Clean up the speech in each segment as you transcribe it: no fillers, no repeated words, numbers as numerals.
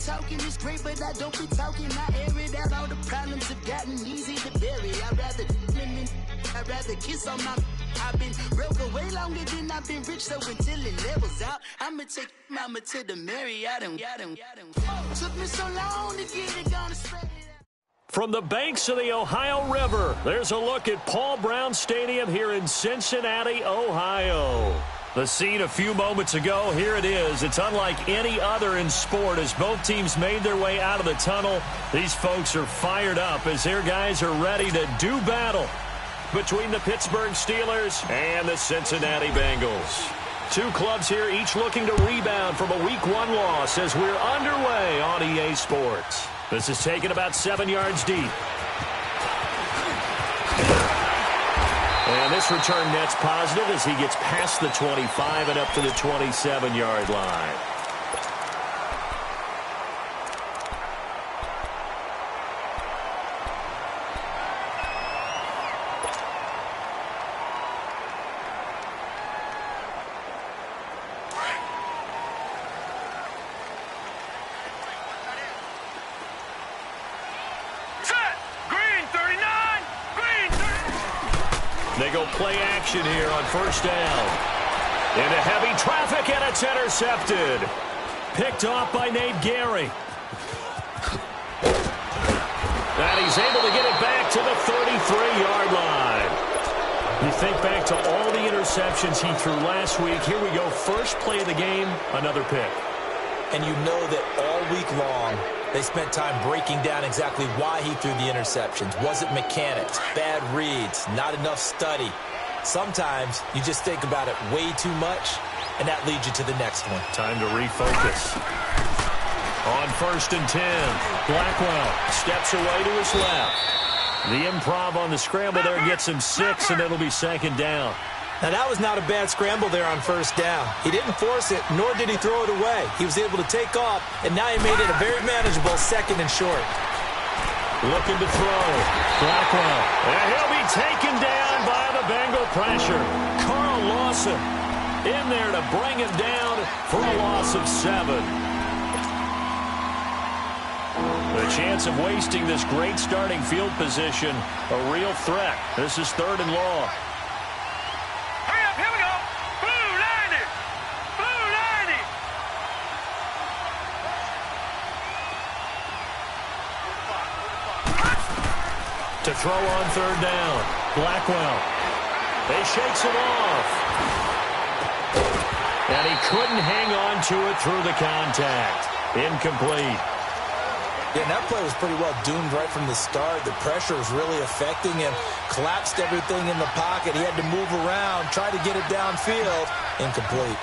talking is great, but I don't be talking. I air it out. All the problems have gotten easy to bury. I'd rather kiss on my. I've been broke way longer than I've been rich, so until it levels out, I'ma take mama to the Marriott and took me so long to get it, gonna spread it out. From the banks of the Ohio River, there's a look at Paul Brown Stadium here in Cincinnati, Ohio. The scene a few moments ago, here it is. It's unlike any other in sport as both teams made their way out of the tunnel. These folks are fired up as their guys are ready to do battle between the Pittsburgh Steelers and the Cincinnati Bengals. Two clubs here, each looking to rebound from a Week 1 loss as we're underway on EA Sports. This is taken about 7 yards deep. And this return net's positive as he gets past the 25 and up to the 27-yard line. They go play action here on first down. Into heavy traffic, and it's intercepted. Picked off by Nate Gary. And he's able to get it back to the 33-yard line. You think back to all the interceptions he threw last week. Here we go. First play of the game, another pick. And you know that all week long, they spent time breaking down exactly why he threw the interceptions. Was it mechanics, bad reads, not enough study? Sometimes you just think about it way too much, and that leads you to the next one. Time to refocus. On first and 10, Blackwell steps away to his left. The improv on the scramble there gets him 6, and it'll be second down. Now, that was not a bad scramble there on first down. He didn't force it, nor did he throw it away. He was able to take off, and now he made it a very manageable second and short. Looking to throw. Blackwell. And he'll be taken down by the Bengal pressure. Carl Lawson in there to bring him down for a loss of 7. The chance of wasting this great starting field position, a real threat. This is 3rd and long. To throw on 3rd down. Blackwell. They shakes it off. And he couldn't hang on to it through the contact. Incomplete. Yeah, that play was pretty well doomed right from the start. The pressure was really affecting him. Collapsed everything in the pocket. He had to move around, try to get it downfield. Incomplete.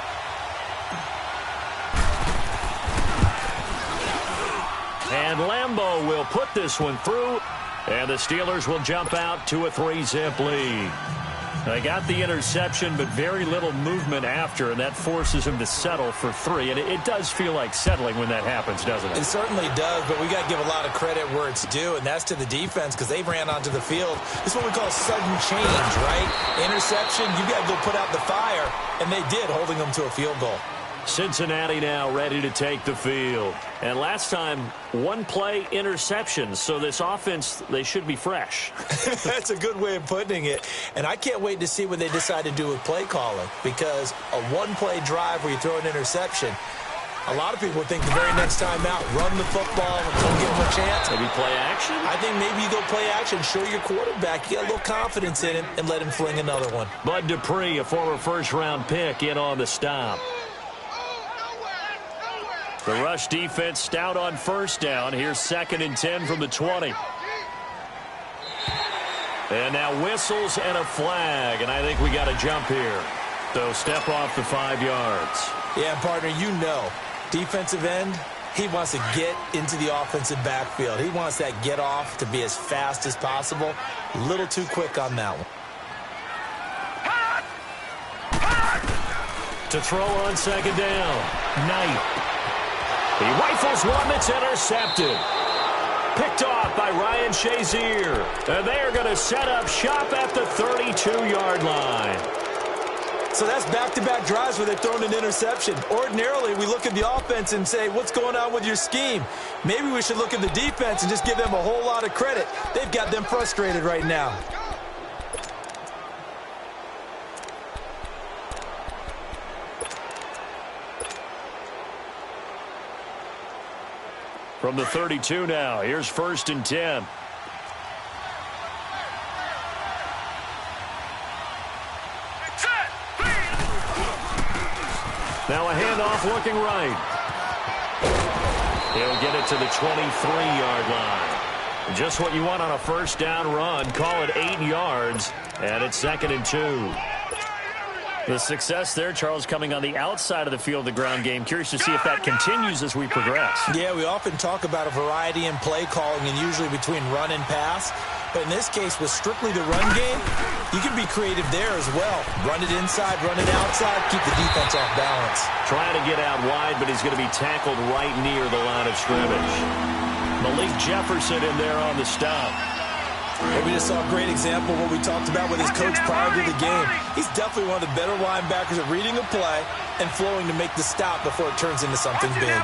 And Lambeau will put this one through. And the Steelers will jump out to a 3-zip lead. They got the interception, but very little movement after, and that forces him to settle for 3. And it does feel like settling when that happens, doesn't it? It certainly does, but we got to give a lot of credit where it's due, and that's to the defense because they ran onto the field. This is what we call sudden change, right? Interception, you got to go put out the fire, and they did, holding them to a field goal. Cincinnati now ready to take the field. And last time, 1-play interception. So this offense, they should be fresh. That's a good way of putting it. And I can't wait to see what they decide to do with play calling. Because a 1-play drive where you throw an interception, a lot of people think the very next time out, run the football and don't give them a chance. Maybe play action? I think maybe you go play action, show your quarterback, you got a little confidence in him, and let him fling another one. Bud Dupree, a former first-round pick, in on the stop. The rush defense stout on first down. Here's 2nd and 10 from the 20. And now whistles and a flag, and I think we got a jump here. So step off the 5 yards. Yeah, partner, you know, defensive end, he wants to get into the offensive backfield. He wants that get off to be as fast as possible. A little too quick on that one. To throw on 2nd down, Knight. He rifles one that's intercepted. Picked off by Ryan Shazier. And they are going to set up shop at the 32-yard line. So that's back-to-back drives where they're throwing an interception. Ordinarily, we look at the offense and say, what's going on with your scheme? Maybe we should look at the defense and just give them a whole lot of credit. They've got them frustrated right now. From the 32 now, here's 1st and 10. Now a handoff looking right. He'll get it to the 23-yard line. Just what you want on a first down run. Call it 8 yards, and it's 2nd and 2. The success there, Charles, coming on the outside of the field, the ground game. Curious to see if that continues as we progress. Yeah, we often talk about a variety in play calling and usually between run and pass. But in this case, with strictly the run game, you can be creative there as well. Run it inside, run it outside, keep the defense off balance. Trying to get out wide, but he's going to be tackled right near the line of scrimmage. Malik Jefferson in there on the stop. And we just saw a great example of what we talked about with his coach prior to the game. He's definitely one of the better linebackers at reading a play and flowing to make the stop before it turns into something big.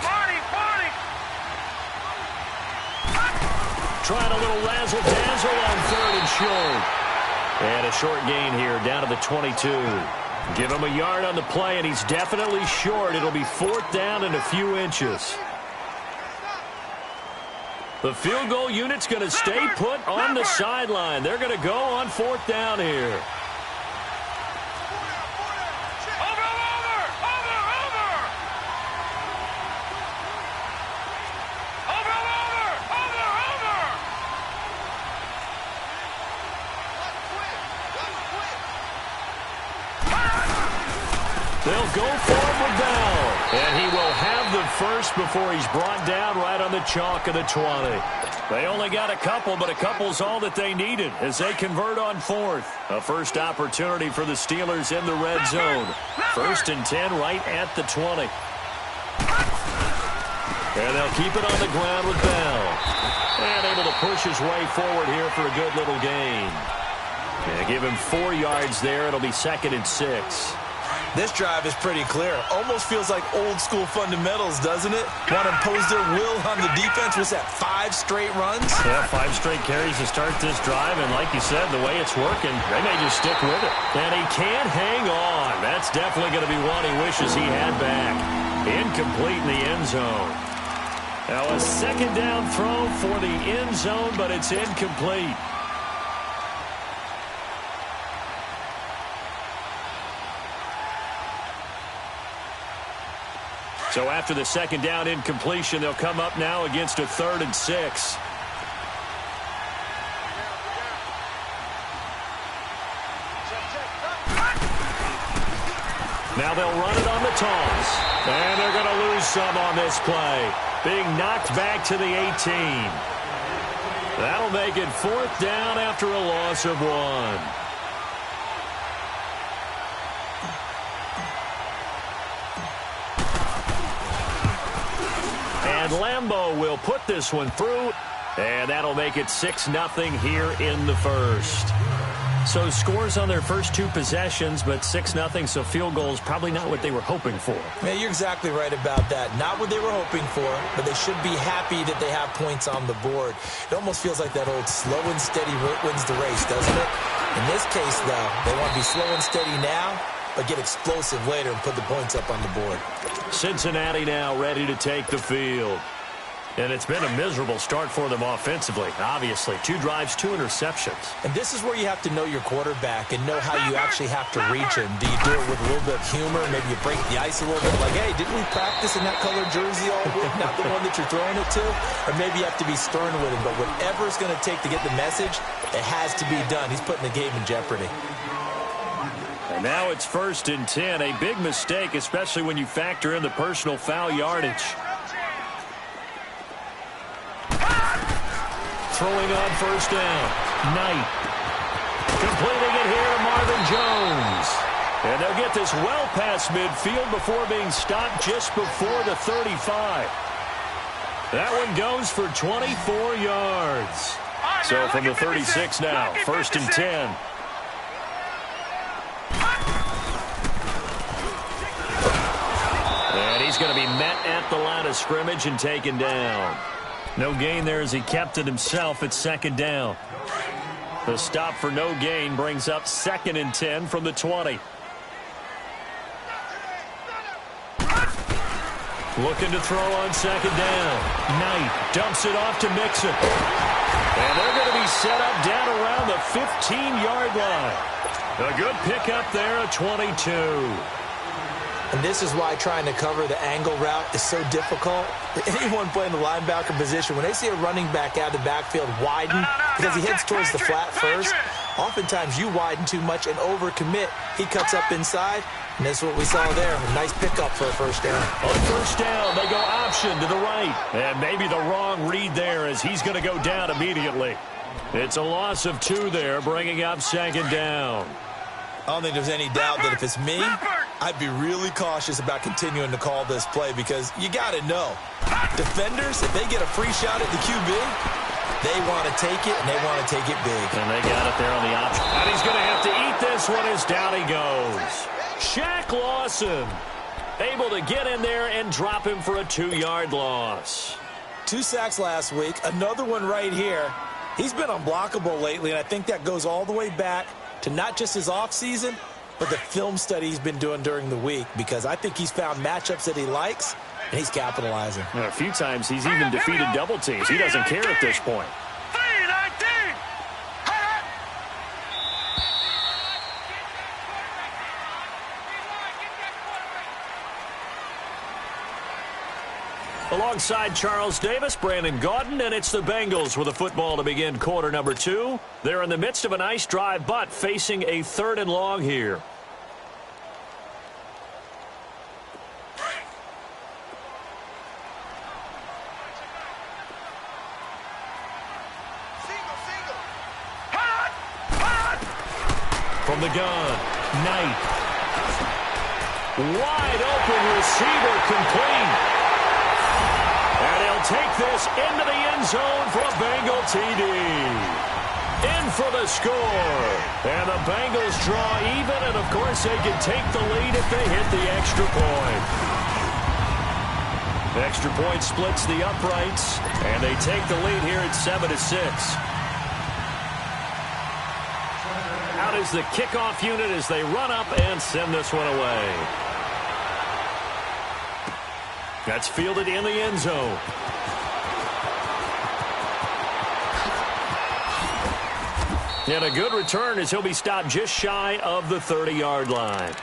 Trying a little razzle-dazzle on 3rd and short. And a short gain here down to the 22. Give him a yard on the play, and he's definitely short. It'll be 4th down and a few inches. The field goal unit's going to stay put on the sideline. They're going to go on 4th down here. They'll go for Bell, and he will have the first before he's brought down right on the chalk of the 20. They only got a couple, but a couple's all that they needed as they convert on 4th. A first opportunity for the Steelers in the red zone. 1st and 10 right at the 20. And they'll keep it on the ground with Bell. And able to push his way forward here for a good little gain. Yeah, give him 4 yards there. It'll be 2nd and 6. This drive is pretty clear. Almost feels like old-school fundamentals, doesn't it? Want to impose their will on the defense. What's that, 5 straight runs? Yeah, 5 straight carries to start this drive. And like you said, the way it's working, they may just stick with it. And he can't hang on. That's definitely going to be one he wishes he had back. Incomplete in the end zone. Now a 2nd down throw for the end zone, but it's incomplete. So after the 2nd down incompletion, they'll come up now against a 3rd and 6. Now they'll run it on the toss. And they're going to lose some on this play. Being knocked back to the 18. That'll make it 4th down after a loss of 1. And Lambeau will put this one through, and that'll make it 6-0 here in the first. So scores on their first 2 possessions, but 6-0, so field goals probably not what they were hoping for. Man, you're exactly right about that. Not what they were hoping for, but they should be happy that they have points on the board. It almost feels like that old slow and steady wins the race, doesn't it? In this case, though, they want to be slow and steady now, but get explosive later and put the points up on the board. Cincinnati now ready to take the field. And it's been a miserable start for them offensively, obviously. 2 drives, 2 interceptions. And this is where you have to know your quarterback and know how you actually have to reach him. Do you do it with a little bit of humor? Maybe you break the ice a little bit. Like, hey, didn't we practice in that colored jersey all week? Not the one that you're throwing it to? Or maybe you have to be stern with him. But whatever it's going to take to get the message, it has to be done. He's putting the game in jeopardy. And now it's 1st and 10. A big mistake, especially when you factor in the personal foul yardage. Throwing on 1st down. Knight. Completing it here to Marvin Jones. And they'll get this well past midfield before being stopped just before the 35. That one goes for 24 yards. So from the 36 now, 1st and 10. He's going to be met at the line of scrimmage and taken down. No gain there as he kept it himself at second down. The stop for no gain brings up 2nd and 10 from the 20. Looking to throw on second down. Knight dumps it off to Mixon. And they're going to be set up down around the 15-yard line. A good pickup there at 22. And this is why trying to cover the angle route is so difficult. Anyone playing the linebacker position, when they see a running back out of the backfield widen because he heads towards the flat first, oftentimes you widen too much and overcommit. He cuts up inside, and that's what we saw there. A nice pickup for a first down. On first down, they go option to the right. And maybe the wrong read there as he's going to go down immediately. It's a loss of 2 there, bringing up 2nd down. I don't think there's any doubt that if it's me, I'd be really cautious about continuing to call this play because you got to know. Defenders, if they get a free shot at the QB, they want to take it, and they want to take it big. And they got it there on the option. And he's going to have to eat this one as down he goes. Shaq Lawson able to get in there and drop him for a 2-yard loss. 2 sacks last week, another one right here. He's been unblockable lately, and I think that goes all the way back to not just his offseason, but the film study he's been doing during the week, because I think he's found matchups that he likes, and he's capitalizing. And a few times he's even defeated double teams. He doesn't care at this point. Alongside Charles Davis, Brandon Gaudin, and it's the Bengals with a football to begin quarter number 2. They're in the midst of a nice drive, but facing a 3rd and long here. From the gun, Knight. Wide open receiver complete. And he'll take this into the end zone for a Bengal TD. In for the score. And the Bengals draw even, and of course they can take the lead if they hit the extra point. Extra point splits the uprights, and they take the lead here at 7-6. Out is the kickoff unit as they run up and send this one away. That's fielded in the end zone. And a good return as he'll be stopped just shy of the 30-yard line.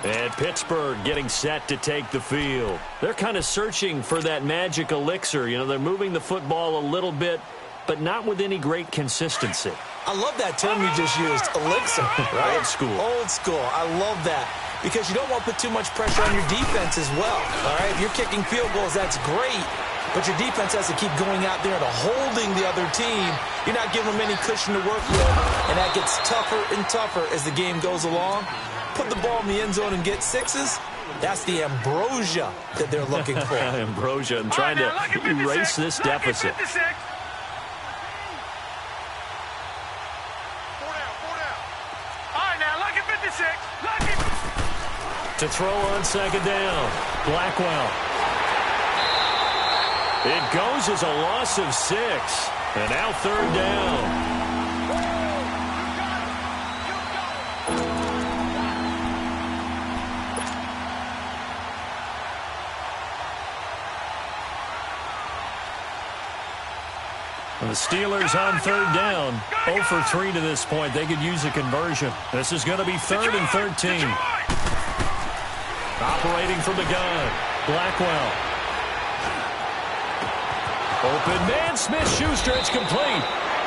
And Pittsburgh getting set to take the field. They're kind of searching for that magic elixir. You know, they're moving the football a little bit, but not with any great consistency. I love that term you just used, elixir, right? Old school. Old school. I love that. Because you don't want to put too much pressure on your defense as well. All right, if you're kicking field goals, that's great. But your defense has to keep going out there and holding the other team. You're not giving them any cushion to work with. And that gets tougher and tougher as the game goes along. Put the ball in the end zone and get 6s. That's the ambrosia that they're looking for. Ambrosia and trying to erase this deficit. To throw on second down, Blackwell. It goes as a loss of 6. And now 3rd down. And the Steelers on 3rd down. 0 for 3 to this point. They could use a conversion. This is going to be 3rd and 13. Operating from the gun, Blackwell. Open man, Smith-Schuster, it's complete.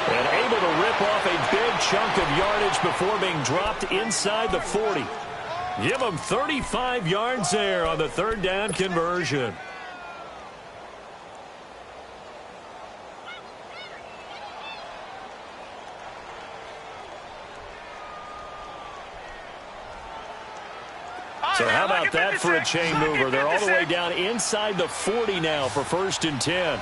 And able to rip off a big chunk of yardage before being dropped inside the 40. Give him 35 yards there on the 3rd down conversion. So how about that for a chain mover? They're all the way down inside the 40 now for 1st and 10.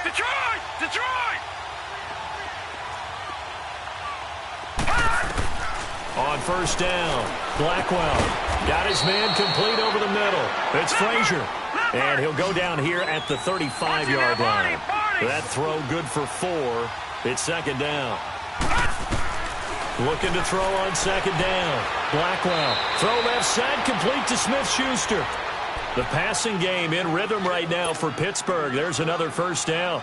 Detroit! Detroit! On first down, Blackwell got his man complete over the middle. It's Frazier. And he'll go down here at the 35-yard line. That throw good for 4. It's second down. Looking to throw on second down. Blackwell. Throw left side complete to Smith-Schuster. The passing game in rhythm right now for Pittsburgh. There's another first down.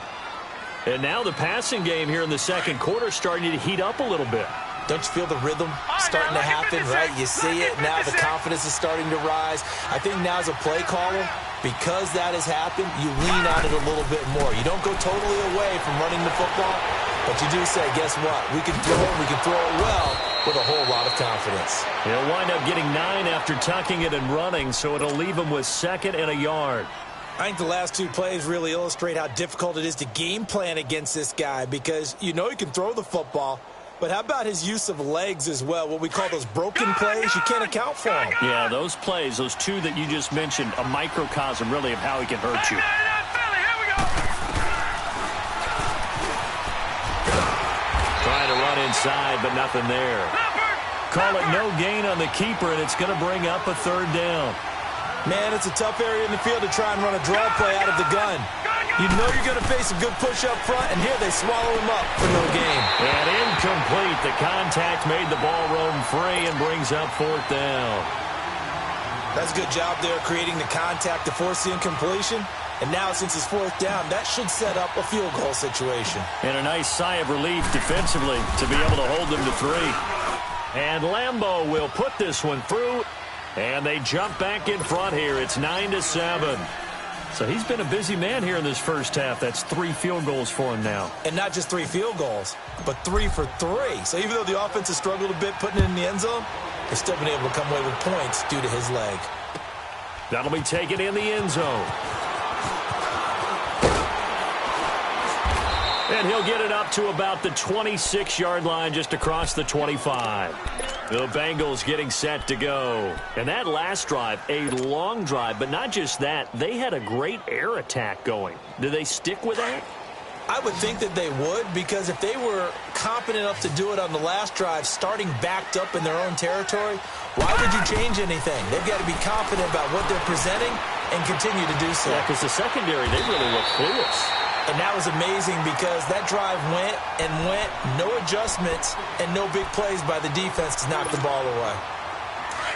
And now the passing game here in the second quarter starting to heat up a little bit. Don't you feel the rhythm starting to happen, right? You see it now. The confidence is starting to rise. I think now as a play caller, because that has happened, you lean on it a little bit more. You don't go totally away from running the football, but you do say, guess what? We can throw it. We can throw it well with a whole lot of confidence. He'll wind up getting 9 after tucking it and running, so it'll leave him with 2nd and a yard. I think the last 2 plays really illustrate how difficult it is to game plan against this guy because you know he can throw the football, but how about his use of legs as well, what we call those broken plays? You can't account for them. Yeah, those plays, those 2 that you just mentioned, a microcosm really of how he can hurt you. Trying to run inside, but nothing there. Call it no gain on the keeper, and it's going to bring up a 3rd down. Man, it's a tough area in the field to try and run a draw play out of the gun. You know you're going to face a good push up front, and here they swallow him up for no gain. And incomplete. The contact made the ball roam free and brings up 4th down. That's a good job there creating the contact to force the incompletion. And now since it's 4th down, that should set up a field goal situation. And a nice sigh of relief defensively to be able to hold them to 3. And Lambeau will put this one through. And they jump back in front here. It's 9-7. So he's been a busy man here in this first half. That's 3 field goals for him now. And not just 3 field goals, but 3 for 3. So even though the offense has struggled a bit putting it in the end zone, they've still been able to come away with points due to his leg. That'll be taken in the end zone. And he'll get it up to about the 26-yard line just across the 25. The Bengals getting set to go. And that last drive, a long drive, but not just that. They had a great air attack going. Do they stick with that? I would think that they would, because if they were competent enough to do it on the last drive, starting backed up in their own territory, why would you change anything? They've got to be confident about what they're presenting and continue to do so. Yeah, because the secondary, they really look clueless. And that was amazing because that drive went and went, no adjustments, and no big plays by the defense to knock the ball away.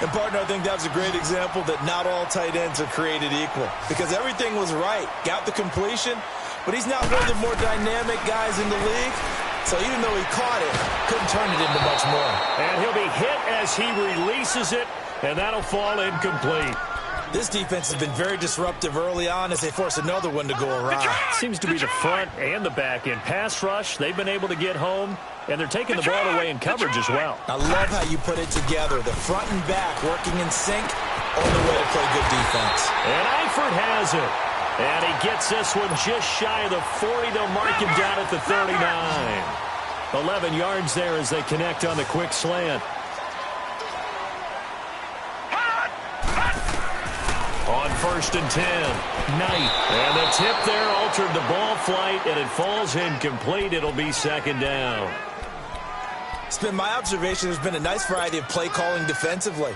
And, partner, I think that's a great example that not all tight ends are created equal because everything was right. Got the completion, but he's not one of the more dynamic guys in the league. So even though he caught it, couldn't turn it into much more. And he'll be hit as he releases it, and that'll fall incomplete. This defense has been very disruptive early on as they force another one to go awry. Seems to be the front and the back end. Pass rush, they've been able to get home, and they're taking the ball away in coverage as well. I love how you put it together. The front and back working in sync on the way to play good defense. And Eifert has it. And he gets this one just shy of the 40. They'll mark him down at the 39. 11 yards there as they connect on the quick slant. On 1st and 10, Knight. And the tip there altered the ball flight, and it falls incomplete. It'll be 2nd down. It's been my observation there's been a nice variety of play calling defensively.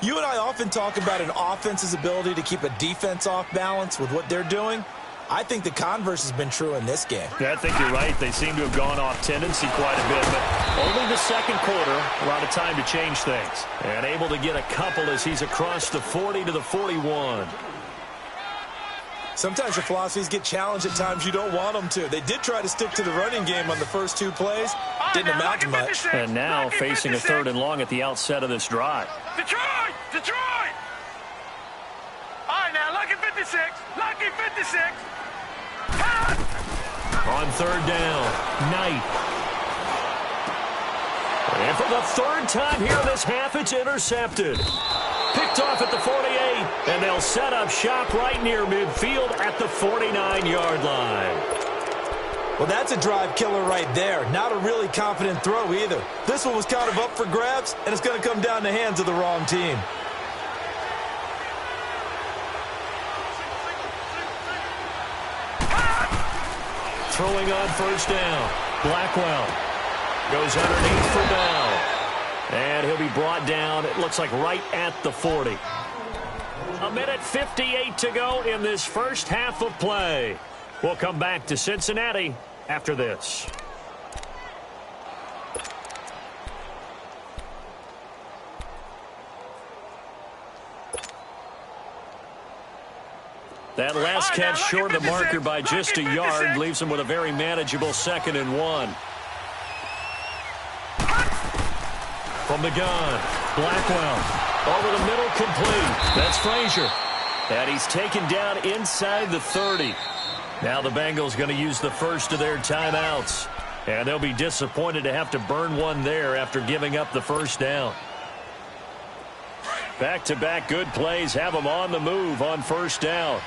You and I often talk about an offense's ability to keep a defense off balance with what they're doing. I think the converse has been true in this game. Yeah, I think you're right. They seem to have gone off tendency quite a bit, but only the second quarter, a lot of time to change things. And able to get a couple as he's across the 40 to the 41. Sometimes your philosophies get challenged at times you don't want them to. They did try to stick to the running game on the first 2 plays. Didn't amount to much. And now facing a 3rd and long at the outset of this drive. Detroit! Detroit! All right, now, lucky 56. Lucky 56. On 3rd down, Knight. And for the 3rd time here in this half, it's intercepted. Picked off at the 48, and they'll set up shop right near midfield at the 49-yard line. Well, that's a drive killer right there. Not a really confident throw either. This one was kind of up for grabs, and it's going to come down the hands of the wrong team. Throwing on 1st down, Blackwell goes underneath for Bell. And he'll be brought down, it looks like right at the 40. A minute 58 to go in this first half of play. We'll come back to Cincinnati after this. That last catch short of the marker by just a yard leaves him with a very manageable 2nd and 1. From the gun, Blackwell over the middle, complete. That's Frazier. And he's taken down inside the 30. Now the Bengals going to use the first of their timeouts. And they'll be disappointed to have to burn one there after giving up the first down. Back-to-back good plays have them on the move on first down.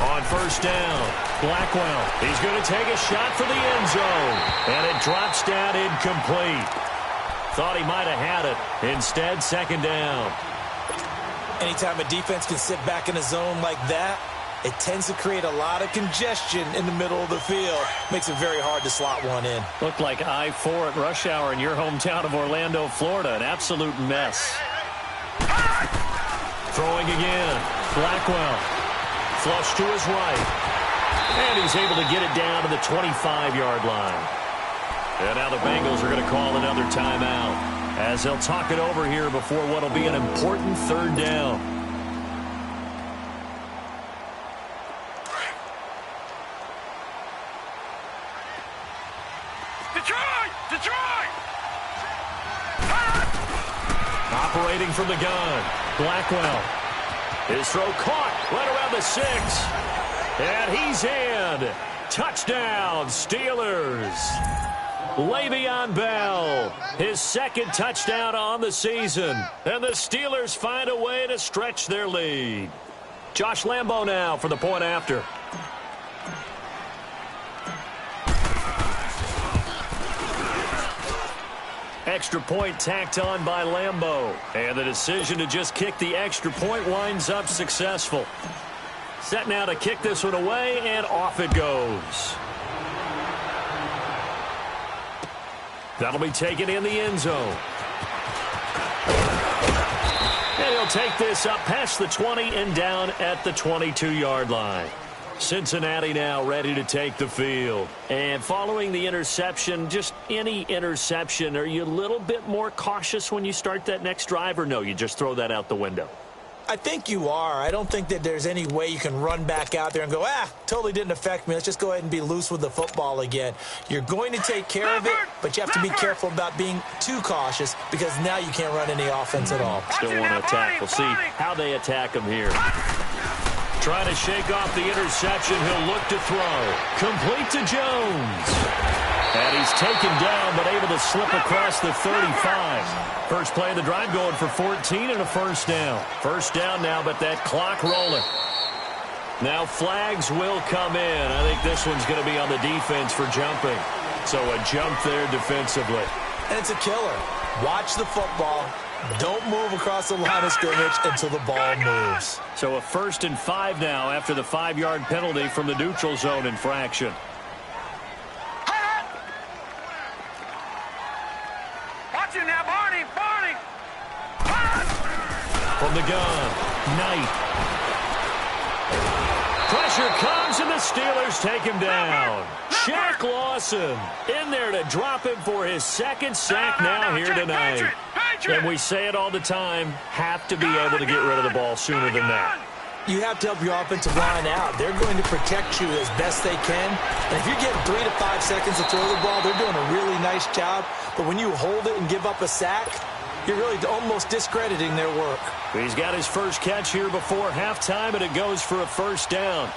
On first down, Blackwell. He's going to take a shot for the end zone. And it drops down incomplete. Thought he might have had it. Instead, 2nd down. Anytime a defense can sit back in a zone like that, it tends to create a lot of congestion in the middle of the field. Makes it very hard to slot one in. Looked like I-4 at rush hour in your hometown of Orlando, Florida. An absolute mess. Throwing again. Blackwell. Flush to his right. And he's able to get it down to the 25-yard line. And now the Bengals are going to call another timeout as they'll talk it over here before what will be an important 3rd down. Detroit! Operating from the gun, Blackwell. His throw caught right around the 6. And he's in. Touchdown, Steelers. Le'Veon Bell, his 2nd touchdown on the season. And the Steelers find a way to stretch their lead. Josh Lambo now for the point after. Extra point tacked on by Lambo. And the decision to just kick the extra point winds up successful. Set now to kick this one away, and off it goes. That'll be taken in the end zone. And he'll take this up past the 20 and down at the 22-yard line. Cincinnati now ready to take the field. And following the interception, just any interception, are you a little bit more cautious when you start that next drive, or no, you just throw that out the window? I think you are. I don't think that there's any way you can run back out there and go, totally didn't affect me. Let's just go ahead and be loose with the football again. You're going to take care of it, but you have to be careful about being too cautious because now you can't run any offense at all. Still want to attack. We'll see how they attack him here. Trying to shake off the interception. He'll look to throw. Complete to Jones. And he's taken down, but able to slip across the 35. First play of the drive going for 14 and a first down. First down now, but that clock rolling. Now flags will come in. I think this one's going to be on the defense for jumping. So a jump there defensively. And it's a killer. Watch the football. Don't move across the line of scrimmage until the ball moves. So a 1st and 5 now after the 5-yard penalty from the neutral zone infraction. Watch him now, Barney! From the gun, Knight. Pressure comes, and the Steelers take him down. Shaq Lawson in there to drop him for his 2nd sack now here tonight. And we say it all the time, have to be able to get rid of the ball sooner than that. You have to help your offensive line out. They're going to protect you as best they can. And if you're getting 3 to 5 seconds to throw the ball, they're doing a really nice job. But when you hold it and give up a sack, you're really almost discrediting their work. He's got his first catch here before halftime, and it goes for a first down.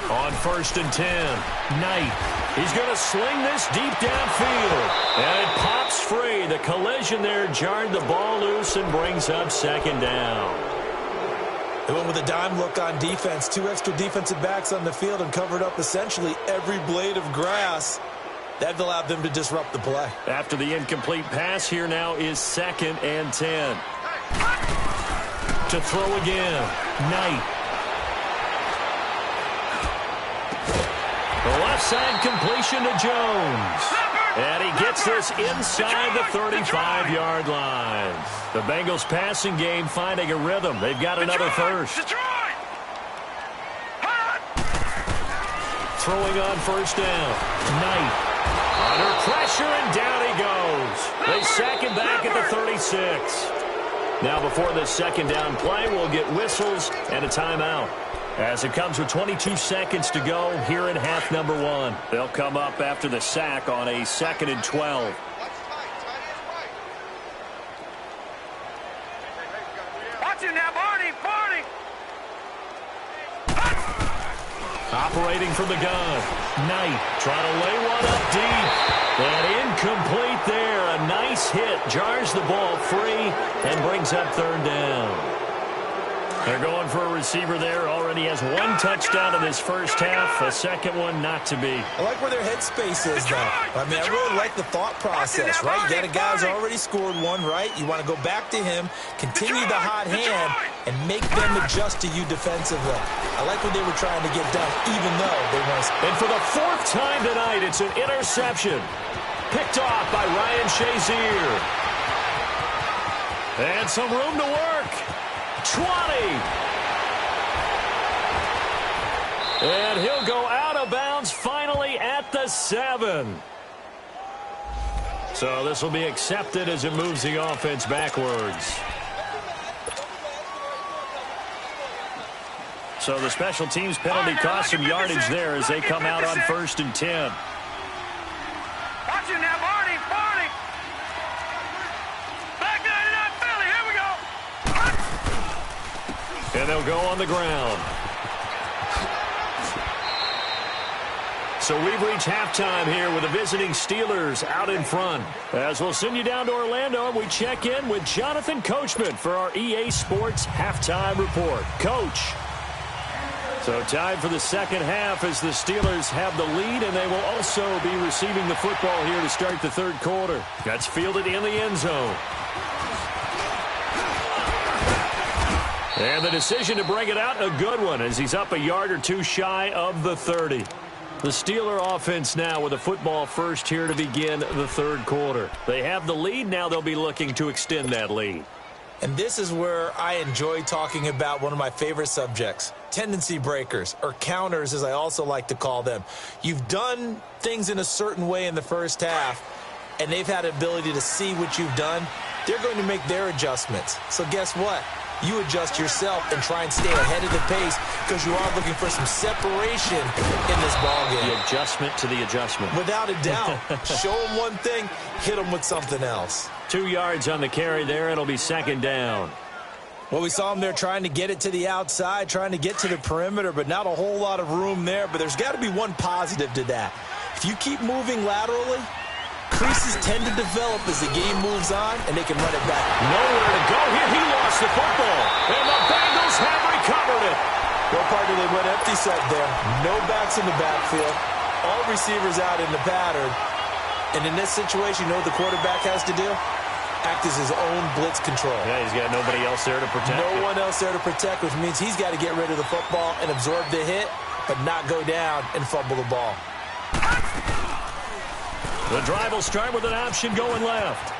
On 1st and 10, Knight. He's going to sling this deep downfield. And it pops free. The collision there jarred the ball loose and brings up 2nd down. They went with a dime look on defense. 2 extra defensive backs on the field and covered up essentially every blade of grass. That allowed them to disrupt the play. After the incomplete pass, here now is 2nd and 10. To throw again, Knight. The left side completion to Jones. And he gets this inside the 35-yard line. The Bengals passing game finding a rhythm. They've got another first. Throwing on first down. Knight. Under pressure, and down he goes. They sack him back at the 36. Now before this second down play, we'll get whistles and a timeout. As it comes with 22 seconds to go here in half number 1. They'll come up after the sack on a 2nd and 12. Watch it now, Barney. Operating from the gun. Knight trying to lay one up deep. And incomplete there. A nice hit. Jars the ball free and brings up 3rd down. They're going for a receiver there. Already has 1 touchdown in this first half. A second one not to be. I like where their headspace is, though. I mean, I really like the thought process, right? You got a guy who's already scored 1, right? You want to go back to him, continue the hot hand, and make them adjust to you defensively. I like what they were trying to get done, even though they weren't. And for the 4th time tonight, it's an interception. Picked off by Ryan Shazier. And some room to work. 20. And he'll go out of bounds finally at the 7. So this will be accepted as it moves the offense backwards. So the special teams penalty cost some yardage there as they come out on 1st and 10. Watch it now, Barney. Back 99 Philly. Here we go. And they'll go on the ground. So we've reached halftime here with the visiting Steelers out in front. As we'll send you down to Orlando, and we check in with Jonathan Coachman for our EA Sports Halftime Report. Coach. So tied for the second half as the Steelers have the lead, and they will also be receiving the football here to start the 3rd quarter. That's fielded in the end zone. And the decision to bring it out, a good one, as he's up a yard or 2 shy of the 30. The Steeler offense now with a football first here to begin the 3rd quarter. They have the lead. Now they'll be looking to extend that lead. And this is where I enjoy talking about one of my favorite subjects, tendency breakers, or counters as I also like to call them. You've done things in a certain way in the first half, and they've had the ability to see what you've done. They're going to make their adjustments. So guess what? You adjust yourself and try and stay ahead of the pace because you are looking for some separation in this ballgame. The adjustment to the adjustment. Without a doubt. Show them one thing, hit them with something else. 2 yards on the carry there. It'll be 2nd down. Well, we saw them there trying to get it to the outside, trying to get to the perimeter, but not a whole lot of room there. But there's got to be one positive to that. If you keep moving laterally, creases tend to develop as the game moves on, and they can run it back. Nowhere to go here. He lost the football, and the Bengals have recovered it. Well, partner, they went empty set there. No backs in the backfield. All receivers out in the pattern. And in this situation, you know what the quarterback has to do? Act as his own blitz control. Yeah, he's got nobody else there to protect. No one else there to protect, which means he's got to get rid of the football and absorb the hit, but not go down and fumble the ball. The drive will start with an option going left.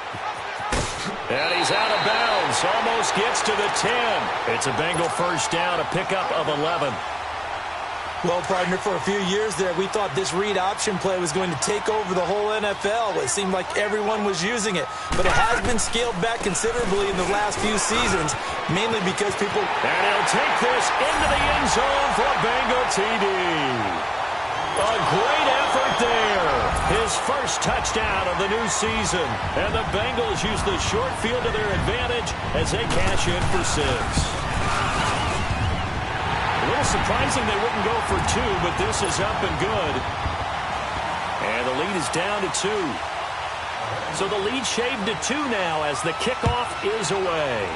And he's out of bounds. Almost gets to the 10. It's a Bengal first down, a pickup of 11. Well, partner, for a few years there, we thought this read option play was going to take over the whole NFL. It seemed like everyone was using it. But it has been scaled back considerably in the last few seasons, mainly because people... And he'll take this into the end zone for a Bengal TD. A great effort there. His first touchdown of the new season. And the Bengals use the short field to their advantage as they cash in for 6. A little surprising they wouldn't go for 2, but this is up and good. And the lead is down to 2. So the lead shaved to 2 now as the kickoff is away.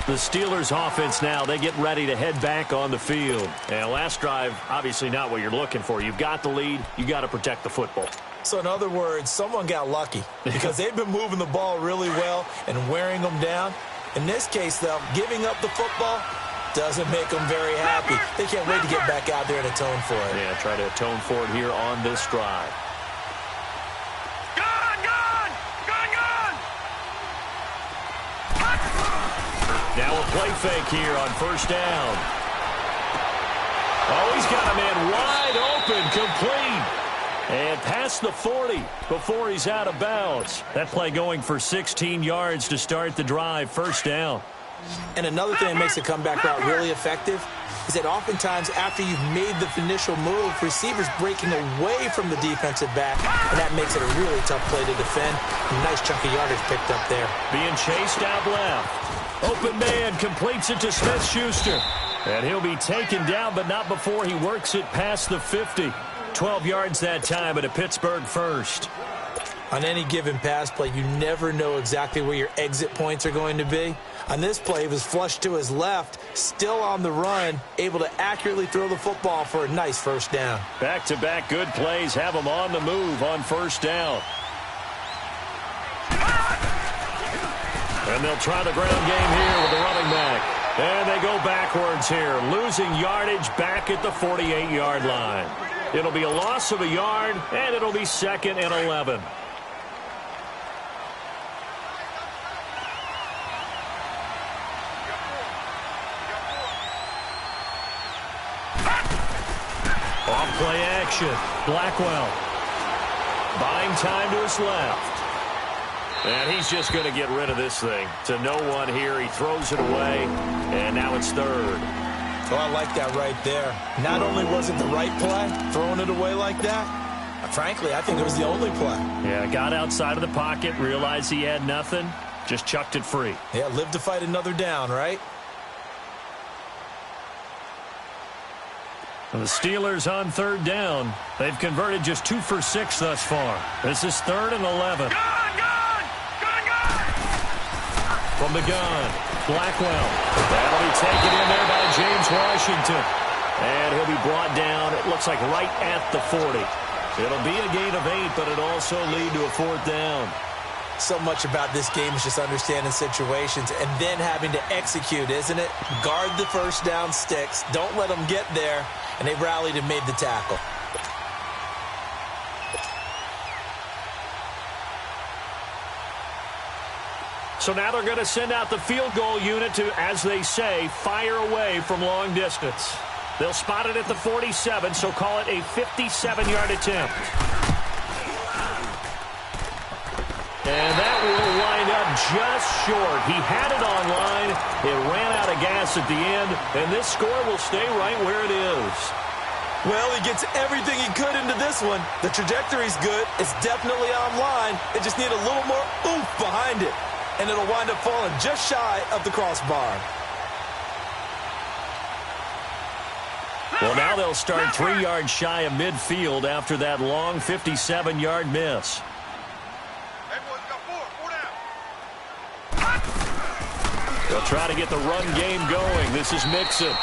The Steelers offense now, they get ready to head back on the field. And last drive, obviously not what you're looking for. You've got the lead. You got to protect the football. So in other words, someone got lucky because they've been moving the ball really well and wearing them down. In this case, though, giving up the football doesn't make them very happy. They can't wait to get back out there and atone for it. Yeah, try to atone for it here on this drive. Now a play fake here on first down. Oh, he's got a man wide open, complete. And past the 40 before he's out of bounds. That play going for 16 yards to start the drive, first down. And another thing that makes a comeback route really effective is that oftentimes after you've made the initial move, receivers breaking away from the defensive back, and that makes it a really tough play to defend. A nice chunk of yardage picked up there. Being chased out left. Open man completes it to Smith-Schuster. And he'll be taken down, but not before he works it past the 50. 12 yards that time at a Pittsburgh first. On any given pass play, you never know exactly where your exit points are going to be. On this play, he was flushed to his left, still on the run, able to accurately throw the football for a nice first down. Back-to-back good plays have him on the move on first down. And they'll try the ground game here with the running back. And they go backwards here, losing yardage back at the 48-yard line. It'll be a loss of a yard, and it'll be 2nd and 11. Off-play action. Blackwell. Buying time to his left. And he's just going to get rid of this thing. To no one here. He throws it away, and now it's 3rd. Oh, I like that right there. Not only was it the right play, throwing it away like that, frankly, I think it was the only play. Yeah, got outside of the pocket, realized he had nothing, just chucked it free. Yeah, live to fight another down, right? And the Steelers on 3rd down. They've converted just 2 for 6 thus far. This is 3rd and 11. From the gun, Blackwell. That'll be taken in there by James Washington. And he'll be brought down, it looks like right at the 40. It'll be a gain of 8, but it'll also lead to a 4th down. So much about this game is just understanding situations and then having to execute, isn't it? Guard the first down sticks. Don't let them get there. And they rallied and made the tackle. So now they're going to send out the field goal unit to, as they say, fire away from long distance. They'll spot it at the 47, so call it a 57-yard attempt. And that will wind up just short. He had it on line. It ran out of gas at the end, and this score will stay right where it is. Well, he gets everything he could into this one. The trajectory's good. It's definitely on line. They just need a little more oomph behind it. And it'll wind up falling just shy of the crossbar. Well, now they'll start 3 yards shy of midfield after that long 57-yard miss. They'll try to get the run game going. This is Mixon.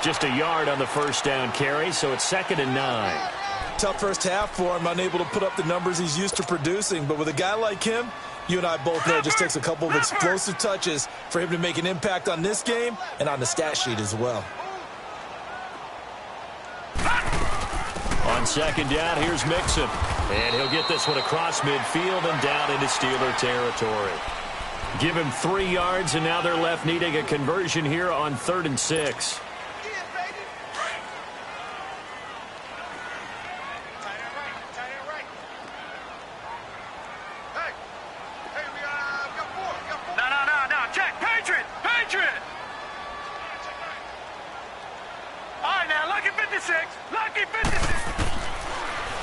Just a yard on the first down carry, so it's 2nd and 9. Tough first half for him, unable to put up the numbers he's used to producing. But with a guy like him, you and I both know it just takes a couple of explosive touches for him to make an impact on this game and on the stat sheet as well. On 2nd down, here's Mixon. And he'll get this one across midfield and down into Steeler territory. Give him 3 yards, and now they're left needing a conversion here on 3rd and 6.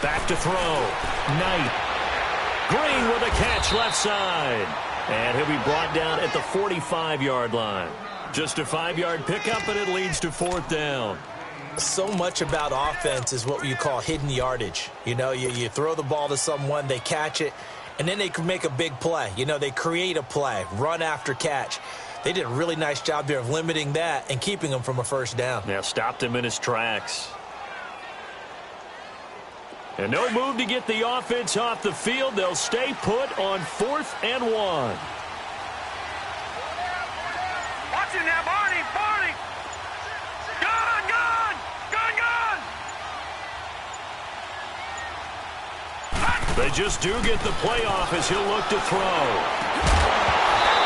Back to throw. Knight. Green with a catch left side. And he'll be brought down at the 45-yard line. Just a 5-yard pickup, and it leads to 4th down. So much about offense is what you call hidden yardage. You know, you throw the ball to someone, they catch it, and then they can make a big play. You know, they create a play, run after catch. They did a really nice job there of limiting that and keeping him from a first down. Yeah, stopped him in his tracks. And no move to get the offense off the field. They'll stay put on 4th and 1. Watch it now, Barney. Gun. They just do get the playoff as he'll look to throw.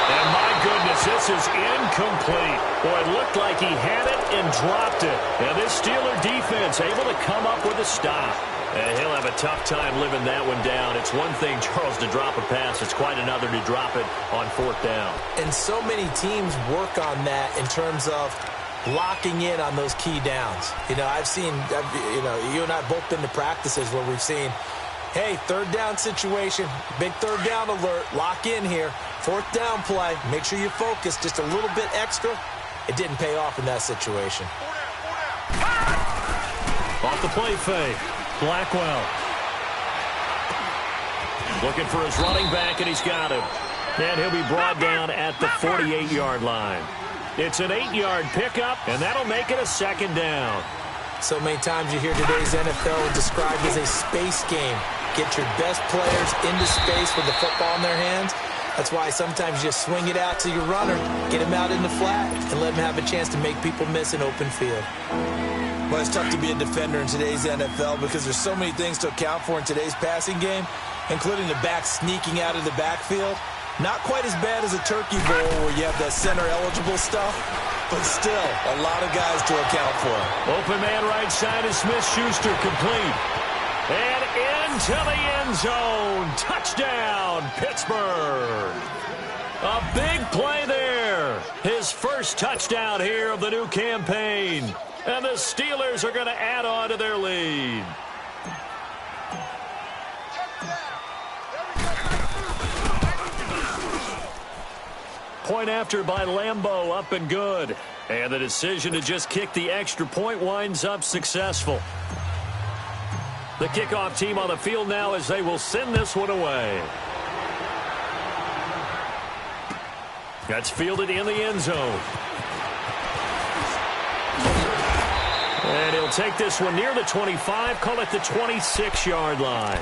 And my goodness, this is incomplete. Boy, it looked like he had it and dropped it. And this Steeler defense able to come up with a stop. And he'll have a tough time living that one down. It's one thing, Charles, to drop a pass. It's quite another to drop it on 4th down. And so many teams work on that in terms of locking in on those key downs. You know, you and I have both been to practices where we've seen, hey, 3rd down situation, big 3rd down alert, lock in here. 4th down play, make sure you focus just a little bit extra. It didn't pay off in that situation. Off the play fake. Blackwell. Looking for his running back, and he's got him. And he'll be brought down at the 48-yard line. It's an 8-yard pickup, and that'll make it a 2nd down. So many times you hear today's NFL described as a space game. Get your best players into space with the football in their hands. That's why sometimes you just swing it out to your runner, get him out in the flat, and let him have a chance to make people miss an open field. Well, it's tough to be a defender in today's NFL because there's so many things to account for in today's passing game, including the back sneaking out of the backfield. Not quite as bad as a turkey bowl where you have that center-eligible stuff, but still a lot of guys to account for. Open man right side is Smith-Schuster, complete. And into the end zone. Touchdown, Pittsburgh. A big play there. His first touchdown here of the new campaign. And the Steelers are going to add on to their lead. Point after by Lambeau, up and good. And the decision to just kick the extra point winds up successful. The kickoff team on the field now as they will send this one away. That's fielded in the end zone. And he'll take this one near the 25, call it the 26-yard line.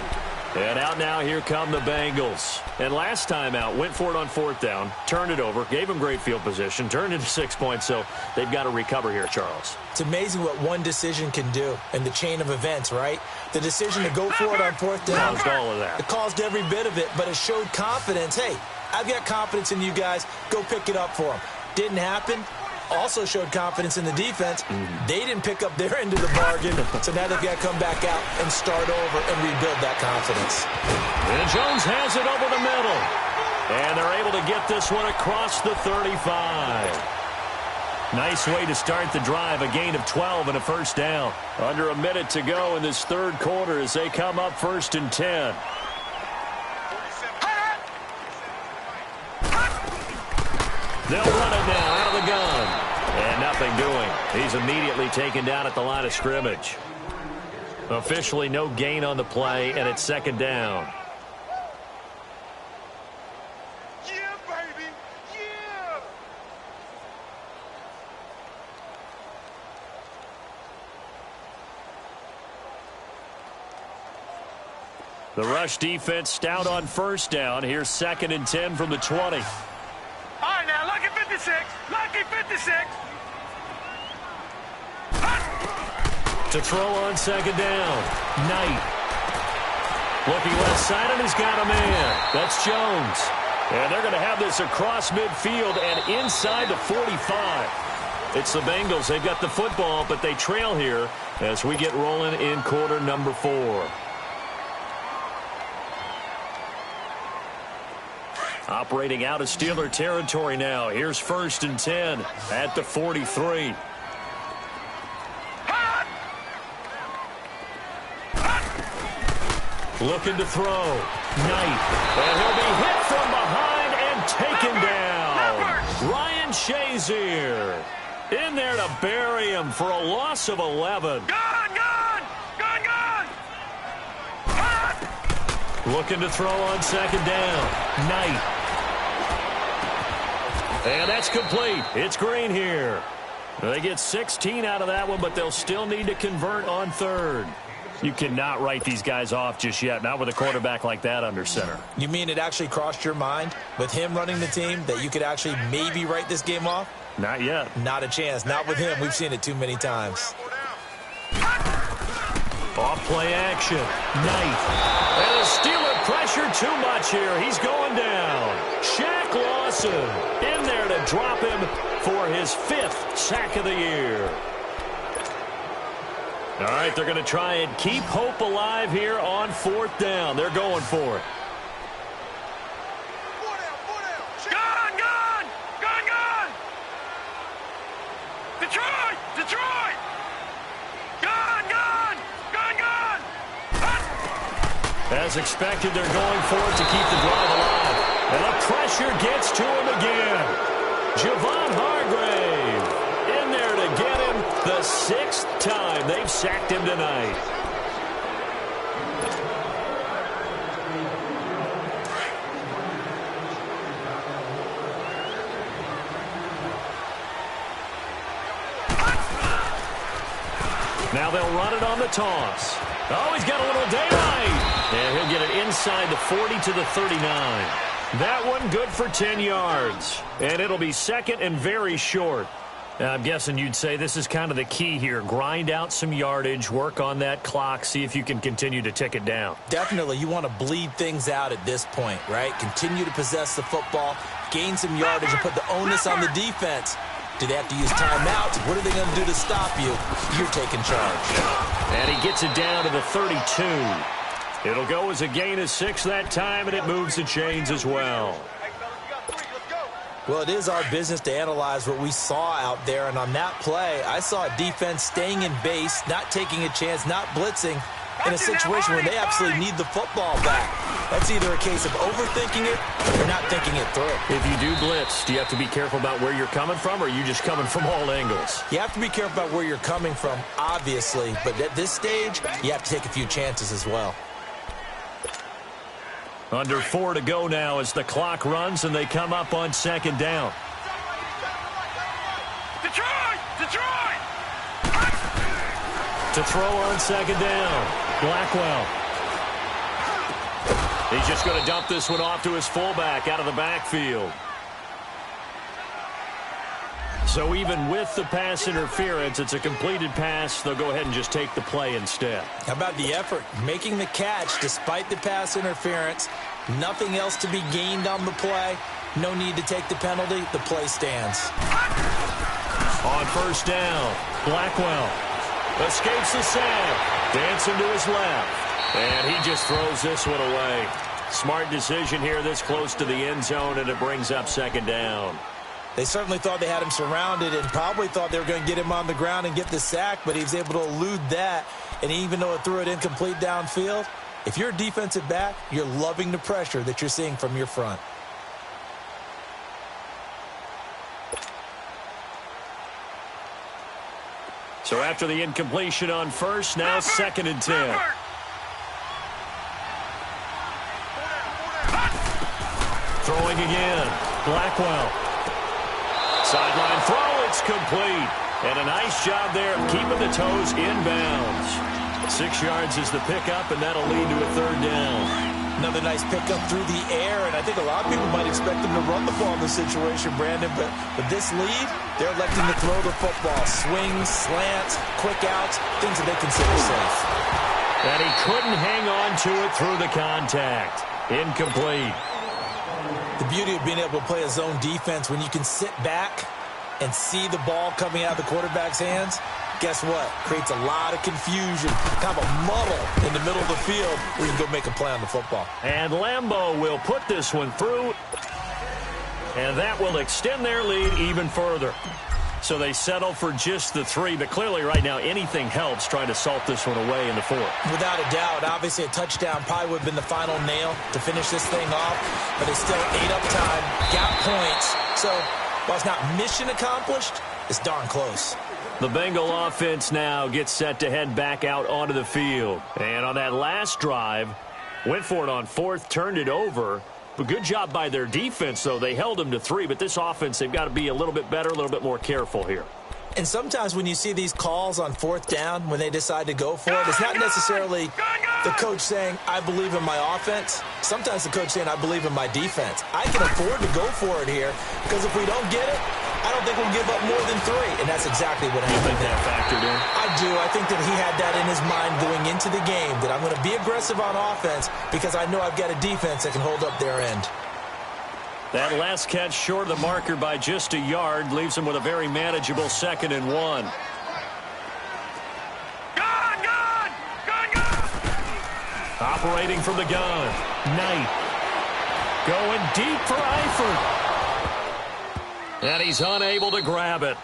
And out now, here come the Bengals. And last time out, went for it on 4th down, turned it over, gave them great field position, turned into 6 points, so they've got to recover here, Charles. It's amazing what one decision can do in the chain of events, right? The decision to go for it on 4th down. Caused all of that. It caused every bit of it, but it showed confidence. Hey, I've got confidence in you guys. Go pick it up for them. Didn't happen. Also showed confidence in the defense. They didn't pick up their end of the bargain, so now they've got to come back out and start over and rebuild that confidence. And Jones has it over the middle. And they're able to get this one across the 35. Nice way to start the drive, a gain of 12 and a first down. Under a minute to go in this 3rd quarter as they come up 1st and 10. They'll run it now out of the gun. And nothing doing. He's immediately taken down at the line of scrimmage. Officially no gain on the play, and it's 2nd down. Yeah, baby. Yeah. The rush defense stout on 1st down. Here's 2nd and 10 from the 20. All right, now, lucky 56. Lucky 56. To throw on 2nd down. Knight. Looking left side, and he's got a man. That's Jones. And they're going to have this across midfield and inside the 45. It's the Bengals. They've got the football, but they trail here as we get rolling in quarter number 4. Operating out of Steeler territory now. Here's 1st and 10 at the 43. Looking to throw. Knight. And he'll be hit from behind and taken down. Ryan Shazier in there to bury him for a loss of 11. Looking to throw on 2nd down. Knight. And that's complete. It's green here. They get 16 out of that one, but they'll still need to convert on third. You cannot write these guys off just yet, not with a quarterback like that under center. You mean it actually crossed your mind with him running the team that you could actually maybe write this game off? Not yet. Not a chance. Not with him. We've seen it too many times. Off play action. Knight. And the Steeler pressure too much here. He's going down. Shaq Lawson in there to drop him for his 5th sack of the year. All right, they're going to try and keep hope alive here on 4th down. They're going for it. Gun, gun! Gun, gun! Detroit! Detroit! Gun, gun! Gun, gun! As expected, they're going for it to keep the drive alive. And the pressure gets to him again. Javon Hargrave in there to get him the 6th time they've sacked him tonight. Now they'll run it on the toss. Oh, he's got a little daylight. And he'll get it inside the 40 to the 39. That one good for 10 yards. And it'll be 2nd and very short. I'm guessing you'd say this is kind of the key here. Grind out some yardage, work on that clock, see if you can continue to tick it down. Definitely. You want to bleed things out at this point, right? Continue to possess the football, gain some yardage, and put the onus on the defense. Do they have to use timeouts? What are they going to do to stop you? You're taking charge. And he gets it down to the 32. It'll go as a gain of 6 that time, and it moves the chains as well. Well, it is our business to analyze what we saw out there, and on that play, I saw a defense staying in base, not taking a chance, not blitzing, in a situation where they absolutely need the football back. That's either a case of overthinking it or not thinking it through. If you do blitz, do you have to be careful about where you're coming from, or are you just coming from all angles? You have to be careful about where you're coming from, obviously, but at this stage, you have to take a few chances as well. Under 4 to go now as the clock runs and they come up on 2nd down. Detroit! Detroit! To throw on 2nd down, Blackwell. He's just going to dump this one off to his fullback out of the backfield. So even with the pass interference, it's a completed pass. They'll go ahead and just take the play instead. How about the effort? Making the catch despite the pass interference. Nothing else to be gained on the play. No need to take the penalty. The play stands. On 1st down, Blackwell escapes the sack. Dancing to his left. And he just throws this one away. Smart decision here this close to the end zone, and it brings up 2nd down. They certainly thought they had him surrounded and probably thought they were going to get him on the ground and get the sack, but he was able to elude that. And even though it threw it incomplete downfield, if you're a defensive back, you're loving the pressure that you're seeing from your front. So after the incompletion on 1st, now 2nd and 10. Throwing again, Blackwell. Sideline throw, it's complete. And a nice job there keeping the toes inbounds. 6 yards is the pickup, and that'll lead to a 3rd down. Another nice pickup through the air, and I think a lot of people might expect them to run the ball in this situation, Brandon, but with this lead, they're electing to throw the football. Swings, slants, quick outs, things that they consider safe. And he couldn't hang on to it through the contact. Incomplete. The beauty of being able to play a zone defense when you can sit back and see the ball coming out of the quarterback's hands, guess what? Creates a lot of confusion, kind of a muddle in the middle of the field where you can go make a play on the football. And Lambeau will put this one through, and that will extend their lead even further. So they settle for just the 3, but clearly right now anything helps trying to salt this one away in the 4th. Without a doubt, obviously a touchdown probably would have been the final nail to finish this thing off, but they still ate up time, got points. So while it's not mission accomplished, it's darn close. The Bengal offense now gets set to head back out onto the field. And on that last drive, went for it on 4th, turned it over, A good job by their defense, though. They held them to 3, but this offense, they've got to be a little bit better, a little bit more careful here. And sometimes when you see these calls on 4th down, when they decide to go for it, it's not necessarily the coach saying, I believe in my offense. Sometimes the coach saying, I believe in my defense. I can afford to go for it here because if we don't get it, I don't think we'll give up more than 3. And that's exactly what happened. You think that factored in? I do. I think that he had that in his mind going into the game, that I'm going to be aggressive on offense because I know I've got a defense that can hold up their end. That last catch short of the marker by just a yard leaves him with a very manageable 2nd and 1. Gun! Operating from the gun. Knight. Going deep for Eifert. And he's unable to grab it.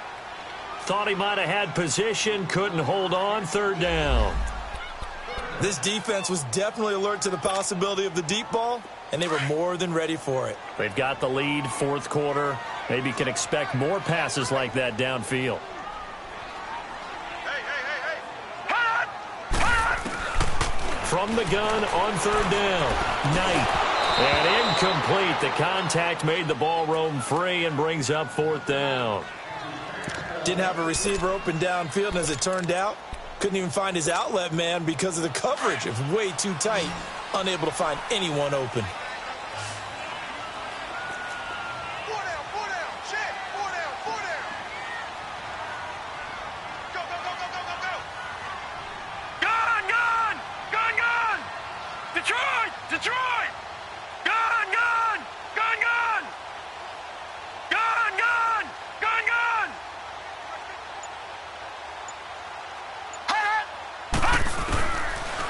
Thought he might have had position, couldn't hold on, 3rd down. This defense was definitely alert to the possibility of the deep ball, and they were more than ready for it. They've got the lead, 4th quarter. Maybe can expect more passes like that downfield. From the gun on 3rd down. Knight. And incomplete. The contact made the ball roam free and brings up 4th down. Didn't have a receiver open downfield, and as it turned out, couldn't even find his outlet man because of the coverage. It was way too tight. Unable to find anyone open. Detroit! Gun!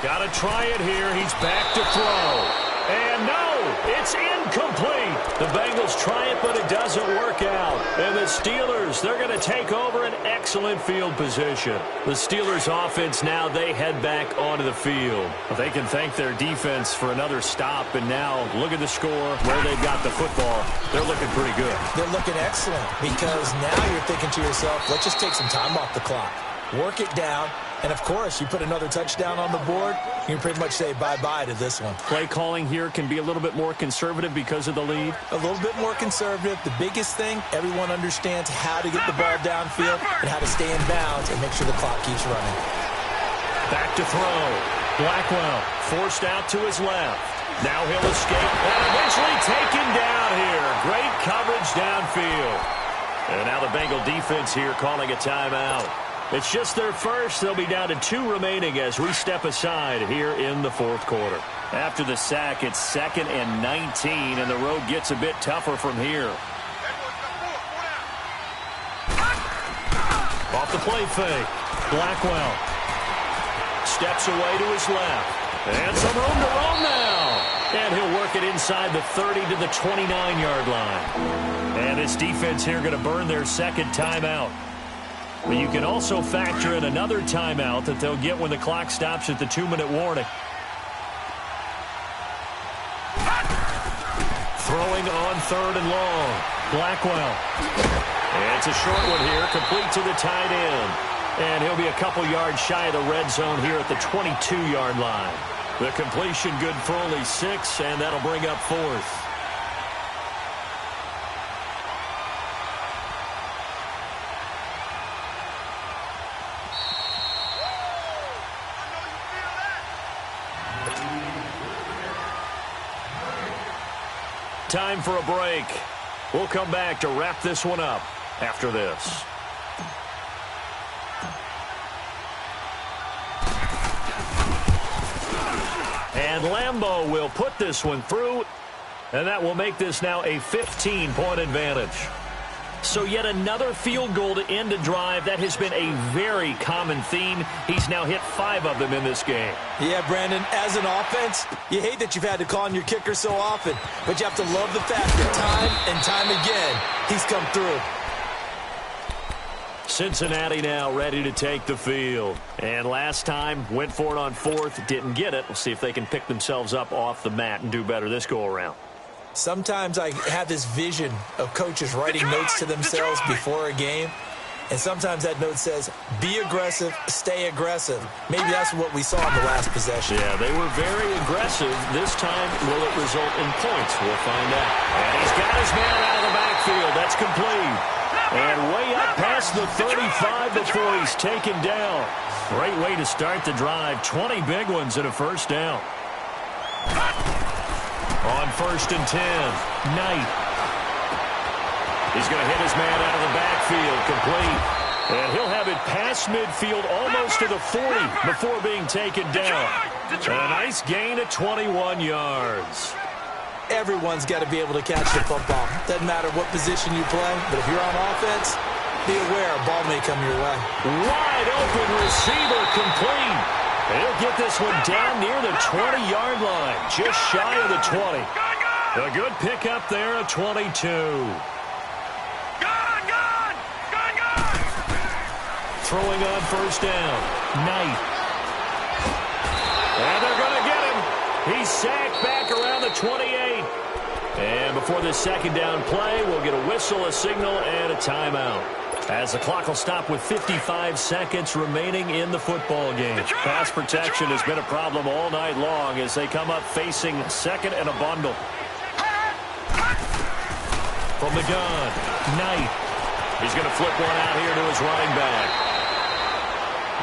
Got to try it here. He's back to throw. And no, it's incomplete. The Bengals try it, but it doesn't work out. And the Steelers, they're going to take over an excellent field position. The Steelers offense now, they head back onto the field. They can thank their defense for another stop. And now look at the score, where they've got the football. They're looking pretty good. They're looking excellent because now you're thinking to yourself, let's just take some time off the clock. Work it down. And, of course, you put another touchdown on the board, you can pretty much say bye-bye to this one. Play calling here can be a little bit more conservative because of the lead. A little bit more conservative. The biggest thing, everyone understands how to get the ball downfield and how to stay in bounds and make sure the clock keeps running. Back to throw. Blackwell forced out to his left. Now he'll escape and eventually taken down here. Great coverage downfield. And now the Bengal defense here calling a timeout. It's just their first. They'll be down to 2 remaining as we step aside here in the 4th quarter. After the sack, it's 2nd and 19, and the road gets a bit tougher from here. Off the play fake. Blackwell steps away to his left. And some room to roam now. And he'll work it inside the 30 to the 29-yard line. And this defense here going to burn their 2nd timeout. But you can also factor in another timeout that they'll get when the clock stops at the 2-minute warning. Throwing on 3rd and long. Blackwell. And it's a short one here, complete to the tight end. And he'll be a couple yards shy of the red zone here at the 22-yard line. The completion good for only 6, and that'll bring up 4th. Time for a break. We'll come back to wrap this one up after this. And Lambeau will put this one through, and that will make this now a 15-point advantage. So yet another field goal to end a drive. That has been a very common theme. He's now hit 5 of them in this game. Yeah, Brandon, as an offense, you hate that you've had to call on your kicker so often, but you have to love the fact that time and time again, he's come through. Cincinnati now ready to take the field. And last time, went for it on 4th, didn't get it. We'll see if they can pick themselves up off the mat and do better this go-around. Sometimes I have this vision of coaches writing notes to themselves before a game. And sometimes that note says, be aggressive, stay aggressive. Maybe that's what we saw in the last possession. Yeah, they were very aggressive. This time, will it result in points? We'll find out. And he's got his man out of the backfield. That's complete. And way up past the 35 before he's taken down. Great way to start the drive. 20 big ones and a first down. On 1st and 10, Knight. He's going to hit his man out of the backfield, complete. And he'll have it past midfield almost to the 40 before being taken down. A nice gain of 21 yards. Everyone's got to be able to catch the football. Doesn't matter what position you play, but if you're on offense, be aware a ball may come your way. Wide open receiver, complete. He'll get this one down near the 20-yard line, just shy of the 20. A good pickup there at 22. Throwing on 1st down, Knight. And they're going to get him. He's sacked back around the 28. And before this 2nd down play, we'll get a whistle, a signal, and a timeout. As the clock will stop with 55 seconds remaining in the football game. Pass protection has been a problem all night long as they come up facing 2nd and a bundle. From the gun, Knight. He's going to flip one out here to his running back.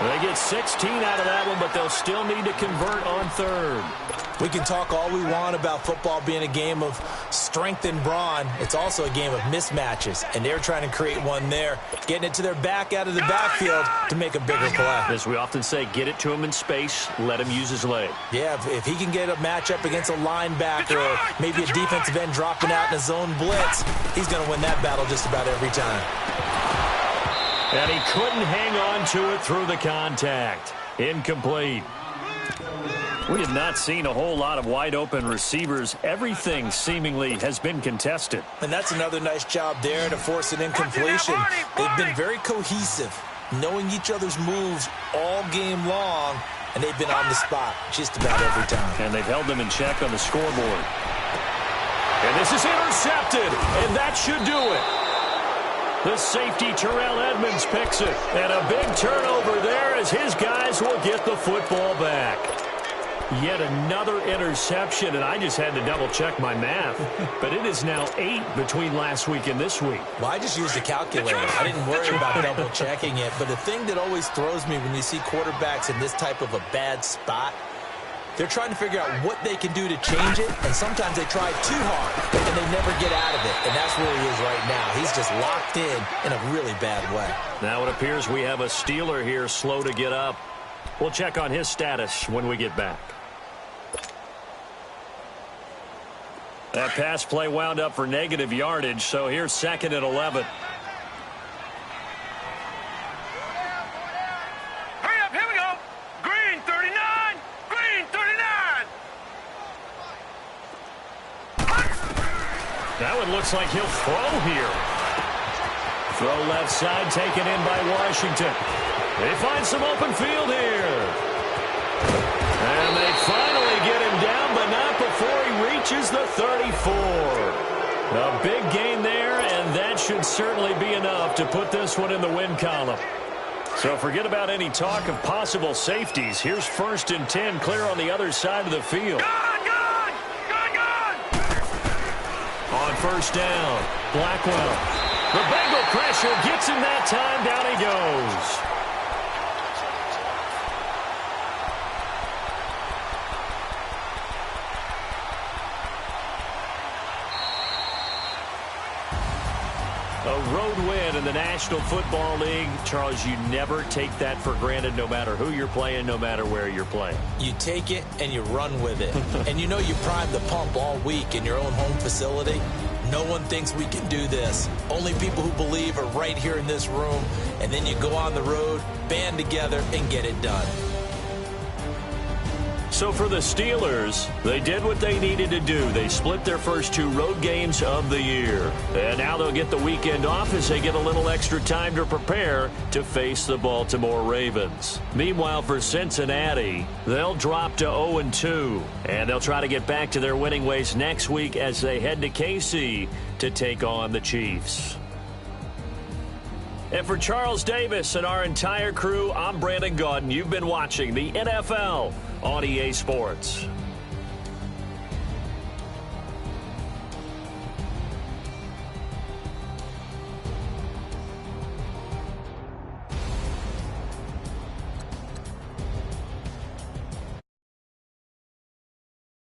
They get 16 out of that one, but they'll still need to convert on 3rd. We can talk all we want about football being a game of strength and brawn. It's also a game of mismatches, and they're trying to create one there, getting it to their back out of the backfield to make a bigger play. As we often say, get it to him in space, let him use his leg. Yeah, if he can get a matchup against a linebacker or maybe a defensive end dropping out in a zone blitz, he's going to win that battle just about every time. And he couldn't hang on to it through the contact. Incomplete. We have not seen a whole lot of wide-open receivers. Everything seemingly has been contested. And that's another nice job there to force an incompletion. They've been very cohesive, knowing each other's moves all game long, and they've been on the spot just about every time. And they've held them in check on the scoreboard. And this is intercepted, and that should do it. The safety, Terrell Edmonds, picks it. And a big turnover there as his guys will get the football back. Yet another interception, and I just had to double-check my math. But it is now 8 between last week and this week. Well, I just used a calculator. I didn't worry about double-checking it. But the thing that always throws me when you see quarterbacks in this type of a bad spot, they're trying to figure out what they can do to change it, and sometimes they try too hard, and they never get out of it. And that's where he is right now. He's just locked in a really bad way. Now it appears we have a Steeler here slow to get up. We'll check on his status when we get back. That pass play wound up for negative yardage, so here's 2nd and 11. Hurry up, here we go. Green 39, green 39. That one looks like he'll throw here. Throw left side taken in by Washington. They find some open field here. And they finally get him down, but not before he reaches the 34. A big gain there, and that should certainly be enough to put this one in the win column. So forget about any talk of possible safeties. Here's 1st and 10, clear on the other side of the field. Gun! On 1st down, Blackwell. The Bengal pressure gets him that time. Down he goes. A road win in the National Football League. Charles, you never take that for granted no matter who you're playing, no matter where you're playing. You take it and you run with it. And you know you primed the pump all week in your own home facility. No one thinks we can do this. Only people who believe are right here in this room. And then you go on the road, band together, and get it done. So for the Steelers, they did what they needed to do. They split their first 2 road games of the year. And now they'll get the weekend off as they get a little extra time to prepare to face the Baltimore Ravens. Meanwhile, for Cincinnati, they'll drop to 0-2. And they'll try to get back to their winning ways next week as they head to KC to take on the Chiefs. And for Charles Davis and our entire crew, I'm Brandon Gaudin. You've been watching the NFL on EA Sports.